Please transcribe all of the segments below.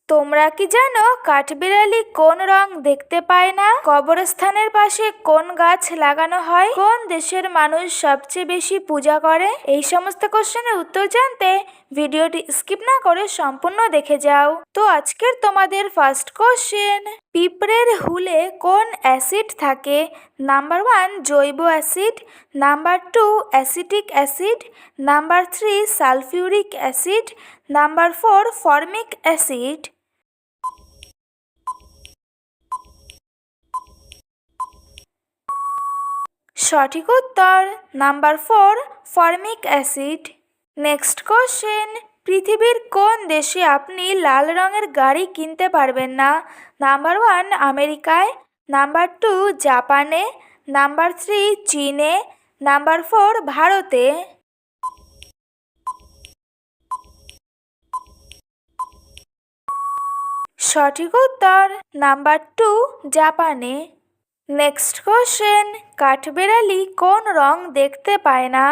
তোমরা কি জানো কাঠবিড়ালি কোন রং দেখতে পায় না? কবরস্থানের পাশে কোন গাছ লাগানো হয়? কোন দেশের মানুষ সবচেয়ে বেশি পূজা করে? এই সমস্ত কোশ্চেনের উত্তর জানতে ভিডিওটি স্কিপ না করে সম্পূর্ণ দেখে যাও। তো আজকের তোমাদের ফার্স্ট কোশ্চেন, পিঁপড়ের হুলে কোন অ্যাসিড থাকে? নাম্বার 1 জৈব acid, number 2 acetic acid, number 3 sulphuric acid, number 4 formic acid. সঠিক উত্তর number 4 formic acid. Next question, পৃথিবীর কোন দেশে আপনি লাল রঙের গাড়ি কিনতে পারবেন না? নাম্বার 1 আমেরিকায়, নাম্বার 2 জাপানে, নাম্বার 3 চীনে, নাম্বার 4 ভারতে। সঠিক উত্তর নাম্বার 2 জাপানে। নেক্সট কোশ্চেন, কাঠবিড়ালি কোন রং দেখতে পায় না?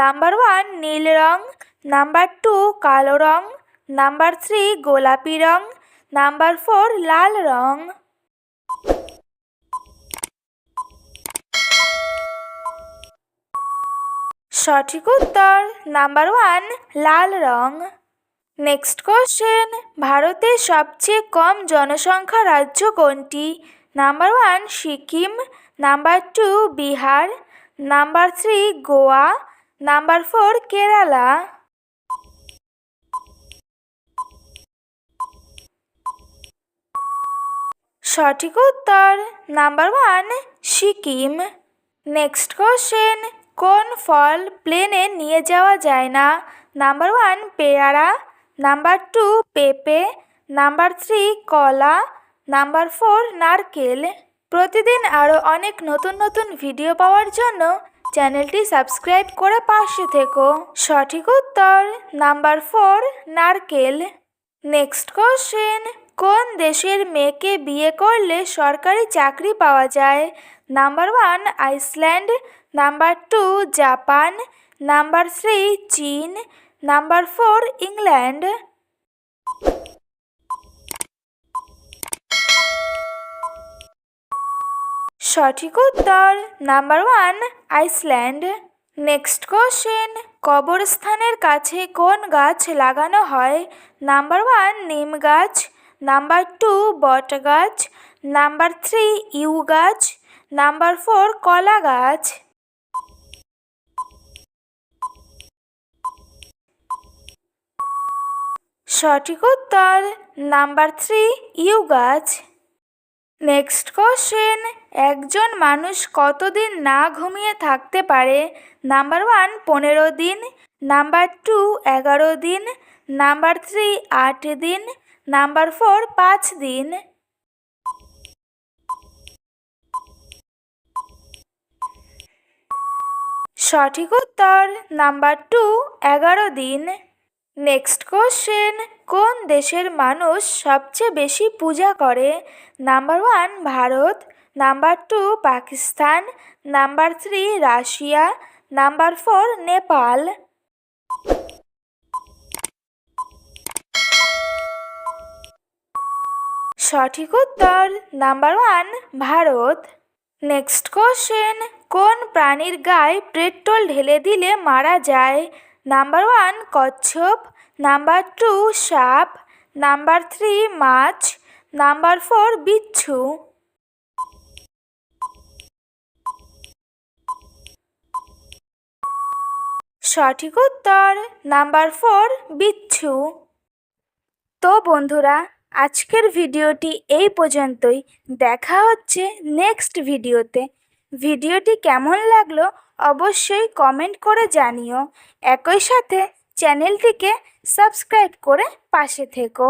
নাম্বার 1 নীল রং, নাম্বার 2 কালো রং, নাম্বার 3 গোলাপি রং, নাম্বার 4 লাল রং। সঠিক উত্তর নাম্বার 1 লাল রং। নেক্সট কোশ্চেন, ভারতের সবচেয়ে কম জনসংখ্যা রাজ্য কোনটি? Number 1 Sikkim, number 2 Bihar, number 3 Goa, number 4 Kerala. সঠিক উত্তর নাম্বার 1 সিকিম। নেক্সট কোশ্চেন, কোন ফল প্লেনে নিয়ে যাওয়া যায় না? নাম্বার 1 পেয়ারা, নাম্বার 2 পেঁপে, নাম্বার 3 কলা, নাম্বার 4 নারকেল। প্রতিদিন আরও অনেক নতুন নতুন ভিডিও পাওয়ার জন্য চ্যানেলটি সাবস্ক্রাইব করে পাশে থেকো। সঠিক উত্তর নাম্বার 4 নারকেল। নেক্সট কোশ্চেন, কোন দেশের মেয়েকে বিয়ে করলে সরকারি চাকরি পাওয়া যায়? Number 1 Iceland, number 2 Japan, number 3 চীন, নাম্বার 4 ইংল্যান্ড। সঠিক উত্তর নাম্বার 1 আইসল্যান্ড। নেক্সট কোশ্চেন, কবরস্থানের কাছে কোন গাছ লাগানো হয়? নাম্বার 1 নিম গাছ, নাম্বার 2 বট গাছ, নাম্বার 3 ইউ গাছ, নাম্বার 4 কলা গাছ। সঠিক উত্তর নাম্বার 3 ইউ গাছ। নেক্সট কোশ্চেন, একজন মানুষ কতদিন না ঘুমিয়ে থাকতে পারে? নাম্বার 1 15 দিন, নাম্বার 2 11 দিন, নাম্বার 3 8 দিন, নাম্বার 4 5 দিন। সঠিক উত্তর নাম্বার 2 11 দিন। নেক্সট কোশ্চেন, কোন দেশের মানুষ সবচেয়ে বেশি পূজা করে? Number 1 Bharat, number 2 Pakistan, number 3 Russia, number 4 Nepal. সঠিক উত্তর নাম্বার 1 ভারত। নেক্সট কোশ্চেন, কোন প্রাণীর গায়ে পেট্রোল ঢেলে দিলে মারা যায়? নাম্বার 1 কচ্ছপ, নাম্বার 2 সাপ, নাম্বার 3 মাছ, নাম্বার 4 বিচ্ছু। সঠিক উত্তর নাম্বার 4 বিচ্ছু। তো বন্ধুরা, আজকের ভিডিওটি এই পর্যন্তই। দেখা হচ্ছে নেক্সট ভিডিওতে। ভিডিওটি কেমন লাগলো অবশ্যই কমেন্ট করে জানিও। একই সাথে চ্যানেলটিকে সাবস্ক্রাইব করে পাশে থেকো।